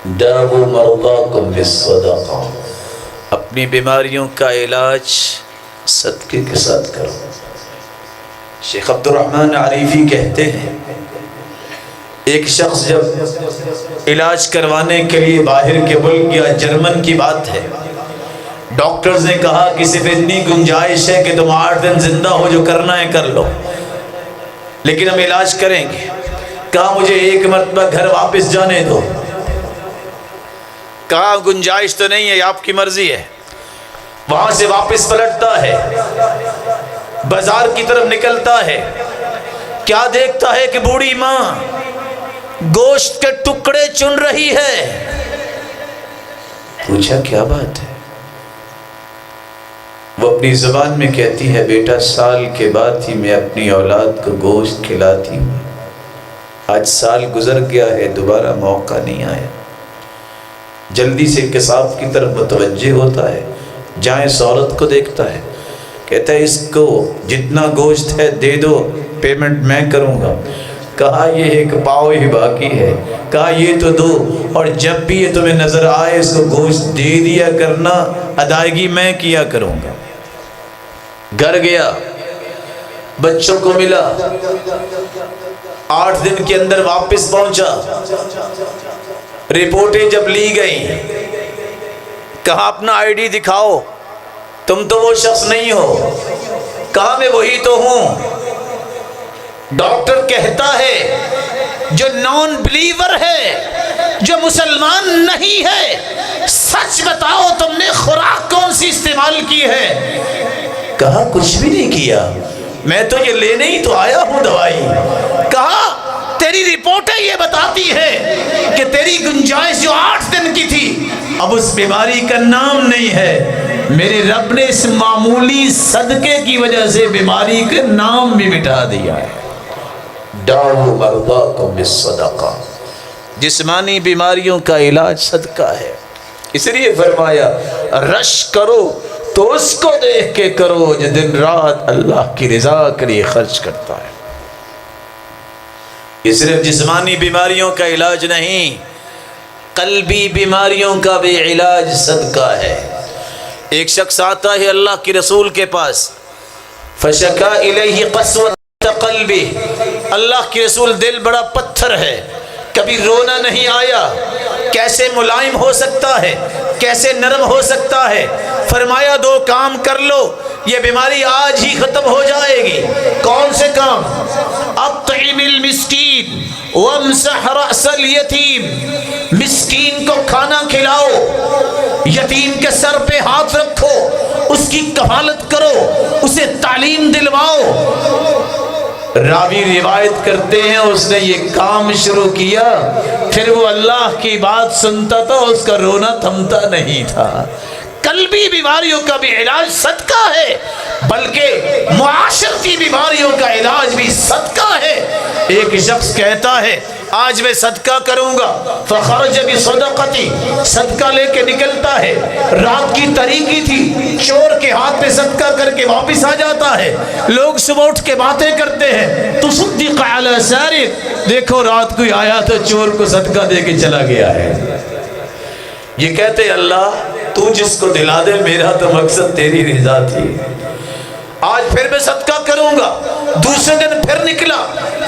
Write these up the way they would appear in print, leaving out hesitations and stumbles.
داؤوا مرضاکم بالصدقہ، اپنی بیماریوں کا علاج صدقے کے ساتھ کرو۔ شیخ عبد الرحمن عریفی کہتے ہیں ایک شخص جب علاج کروانے کے لیے باہر کے ملک یا جرمن کی بات ہے، ڈاکٹرز نے کہا کہ صرف اتنی گنجائش ہے کہ تم 8 دن زندہ ہو، جو کرنا ہے کر لو، لیکن ہم علاج کریں گے۔ کہا مجھے ایک مرتبہ گھر واپس جانے دو۔ کہا گنجائش تو نہیں ہے، آپ کی مرضی ہے۔ وہاں سے واپس پلٹتا ہے، بازار کی طرف نکلتا ہے، کیا دیکھتا ہے کہ بوڑھی ماں گوشت کے ٹکڑے چن رہی ہے۔ پوچھا کیا بات ہے؟ وہ اپنی زبان میں کہتی ہے بیٹا سال کے بعد ہی میں اپنی اولاد کو گوشت کھلاتی ہوں، آج سال گزر گیا ہے، دوبارہ موقع نہیں آیا۔ جلدی سے قصاب کی طرف متوجہ ہوتا ہے، جہاں اس عورت کو دیکھتا ہے، کہتا ہے اس کو جتنا گوشت ہے دے دو، پیمنٹ میں کروں گا۔ کہا یہ ایک پاؤ ہی باقی ہے۔ کہا یہ تو دو، اور جب بھی یہ تمہیں نظر آئے اس کو گوشت دے دیا کرنا، ادائیگی میں کیا کروں گا۔ گھر گیا، بچوں کو ملا، 8 دن کے اندر واپس پہنچا۔ رپورٹیں جب لی گئیں، کہا اپنا آئی ڈی دکھاؤ، تم تو وہ شخص نہیں ہو۔ کہا میں وہی تو ہوں۔ ڈاکٹر کہتا ہے جو نان بلیور ہے، جو مسلمان نہیں ہے، سچ بتاؤ تم نے خوراک کون سی استعمال کی ہے؟ کہا کچھ بھی نہیں کیا، میں تو یہ لینے ہی تو آیا ہوں دوائی۔ کہا تیری رپورٹیں یہ بتاتی ہے کہ تیری گنجائش جو 8 دن کی تھی اب اس بیماری کا نام نہیں ہے، میرے رب نے اس معمولی صدقے کی وجہ سے بیماری کا نام بھی مٹا دیا ہے۔ دعوا مرضاکم بالصدقہ، جسمانی بیماریوں کا علاج صدقہ ہے۔ اس لیے فرمایا رش کرو تو اس کو دیکھ کے کرو جو دن رات اللہ کی رضا کے لیے خرچ کرتا ہے۔ یہ صرف جسمانی بیماریوں کا علاج نہیں، قلبی بیماریوں کا بھی علاج صدقہ ہے۔ ایک شخص آتا ہے اللہ کے رسول کے پاس، فشکا الیہ قسوۃ قلبی، اللہ کے رسول دل بڑا پتھر ہے، کبھی رونا نہیں آیا، کیسے ملائم ہو سکتا ہے، کیسے نرم ہو سکتا ہے؟ فرمایا 2 کام کر لو، یہ بیماری آج ہی ختم ہو جائے گی۔ کون سے کام؟ اطعم المسکین وامسح رأس الیتیم، مسکین کو کھانا کھلاؤ، یتیم کے سر پہ ہاتھ رکھو، اس کی کفالت کرو، اسے تعلیم دلواؤ۔ راوی روایت کرتے ہیں اس نے یہ کام شروع کیا، پھر وہ اللہ کی بات سنتا تھا، اس کا رونا تھمتا نہیں تھا۔ قلبی بیماریوں کا بھی علاج صدقہ ہے، بلکہ معاشرتی بیماریوں کا علاج بھی صدقہ ہے۔ ایک شخص کہتا ہے آج میں صدقہ کروں گا، فخرج بصدقتی، صدقہ لے کے نکلتا ہے، رات کی تاریکی تھی، چور کے ہاتھ میں صدقہ کر کے واپس آ جاتا ہے۔ لوگ صبح اٹھ کے باتیں کرتے ہیں، تصدق علی سارق، دیکھو رات کوئی آیا تو چور کو صدقہ دے کے چلا گیا ہے۔ یہ کہتے اللہ تو جس کو دلا دے، میرا تو مقصد تیری رضا تھی۔ آج پھر میں صدقہ کروں گا۔ دوسرے دن پھر نکلا،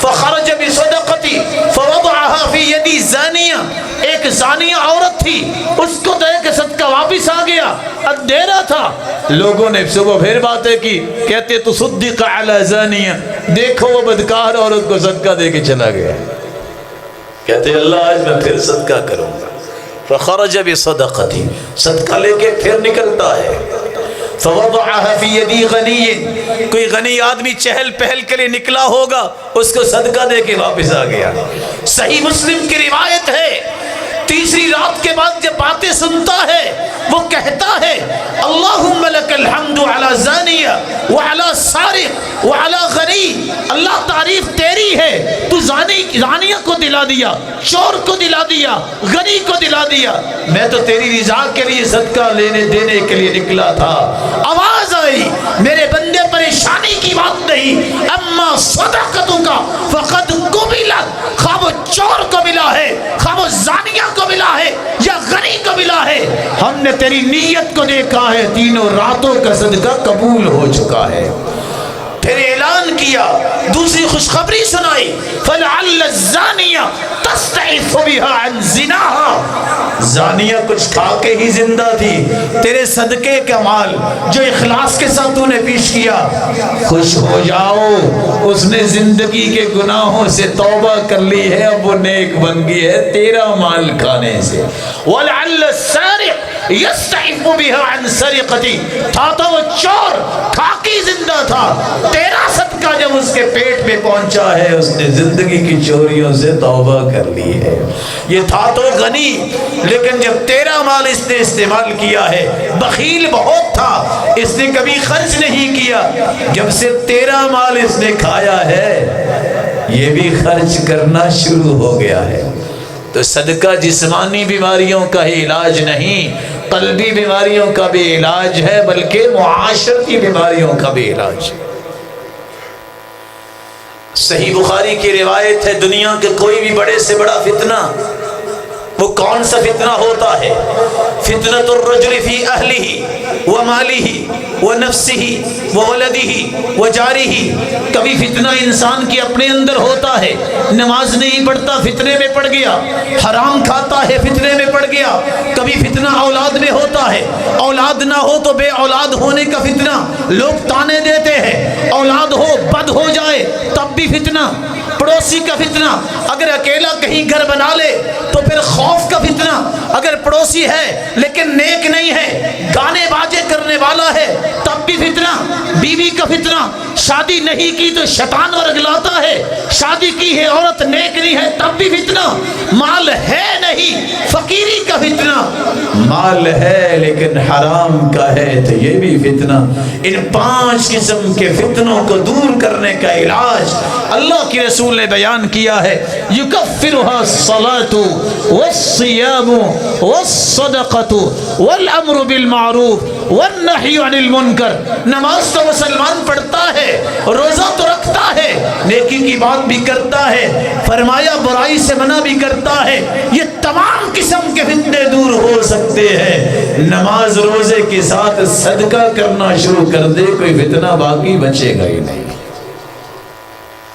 فخرج بصدقتی فوضعها فی یدی زانیہ، ایک زانیہ عورت تھی، اس کو دے کے صدقہ واپس آ گیا، اندھیرا تھا۔ لوگوں نے صبح پھر باتیں کی، کہتے تصدق علی زانیہ، دیکھو وہ بدکار عورت کو صدقہ دے کے چلا گیا۔ کہتے اللہ آج میں پھر صدقہ کروں گا، فخرج بصدقتی، صدقہ لے کے پھر نکلتا ہے، فوضعها فی یدی غنی، کوئی غنی آدمی چہل پہل کے لیے نکلا ہوگا، اس کو صدقہ دے کے واپس آ گیا۔ صحیح مسلم کی روایت ہے، تیسری رات کے بعد جب باتیں سنتا ہے وہ کہتا ہے اللہم لک الحمد علی زانیہ وعلی سارق وعلی غنی، اللہ تعریف تیری ہے، تو زانیہ کو دلا دیا، چور کو دلا دیا، غنی کو دلا دیا، میں تو تیری رضا کے لیے صدقہ لینے دینے کے لیے نکلا تھا۔ آواز آئی میرے بندے پریشانی کی بات نہیں، اما صدقتوں کا فقد قبلت، خواہ وہ چور کو ملا ہے، خواہ وہ زانیہ کو ملا ہے، تیری نیت کو دیکھا ہے، تینوں راتوں کا صدقہ قبول ہو چکا ہے۔ پھر اعلان کیا، دوسری خوشخبری سنائی، فَلَعَلَّ الزَّانِيَةَ تَسْتَعِفُ بِهَا عَنْ زِنَاهَا، زانیہ کچھ کھا کے ہی زندہ تھی، تیرے صدقے کا مال جو اخلاص کے ساتھ تو نے پیش کیا، خوش ہو جاؤ، اس نے زندگی کے گناہوں سے توبہ کر لی ہے، اب وہ نیک بن گئی ہے تیرا مال کھانے سے۔ وَلَعَلَّ السَّارِقَ يَسْتَعِفُ بِهَا عَنْ سَرِقَتِهِ، تھا تو وہ چور کھا کے زندہ تھا، تیرا صدقہ جب اس کے پیٹ میں پہنچا ہے، اس نے زندگی کی چوریوں سے توبہ کر لی ہے۔ یہ تھا تو غنی، لیکن جب تیرا مال اس نے استعمال کیا ہے، بخیل بہت تھا، اس نے کبھی خرچ نہیں کیا، جب سے تیرا مال اس نے کھایا ہے، یہ بھی خرچ کرنا شروع ہو گیا ہے۔ تو صدقہ جسمانی بیماریوں کا ہی علاج نہیں، قلبی بیماریوں کا بھی علاج ہے، بلکہ معاشرتی بیماریوں کا بھی علاج ہے۔ صحیح بخاری کی روایت ہے، دنیا کے کوئی بھی بڑے سے بڑا فتنہ، وہ کون سا فتنہ ہوتا ہے؟ فتنۃ الرجل فی اہلہ ومالہ ونفسہ وولدہ وجارہ، کبھی فتنہ انسان کے اپنے اندر ہوتا ہے، نماز نہیں پڑھتا فتنے میں پڑ گیا، حرام کھاتا ہے فتنے میں پڑ گیا، کبھی فتنہ اولاد میں ہوتا ہے، اولاد نہ ہو تو بے اولاد ہونے کا فتنہ، لوگ تانے دیتے ہیں، اولاد ہو بد ہو جائے تب بھی فتنہ، پڑوسی کا فتنہ، اگر اکیلا کہیں گھر بنا لے تو پھر خوف کا فتنہ، اگر پڑوسی ہے لیکن نیک نہیں ہے، گانے باجے کرنے والا ہے تب بھی فتنہ، بیوی کا فتنہ، شادی نہیں کی تو شیطان ورگلاتا ہے، شادی کی ہے عورت نیک نہیں ہے تب بھی فتنہ، مال ہے نہیں فقیری کا فتنہ، مال ہے لیکن حرام کا ہے تو یہ بھی فتنہ۔ ان 5 قسم کے فتنوں کو دور کرنے کا علاج اللہ کی رسول نے بیان کیا ہے، یکفرها الصلاۃ والصیام والصدقۃ والامر بالمعروف والنہی عن المنکر، نماز تو مسلمان پڑھتا ہے، روزہ تو رکھتا ہے، نیکی کی بات بھی کرتا ہے، فرمایا برائی سے منع بھی کرتا ہے، یہ تمام قسم کے فتنے دور ہو سکتے ہیں، نماز روزے کے ساتھ صدقہ کرنا شروع کر دے، کوئی فتنہ باقی بچے گا ہی نہیں۔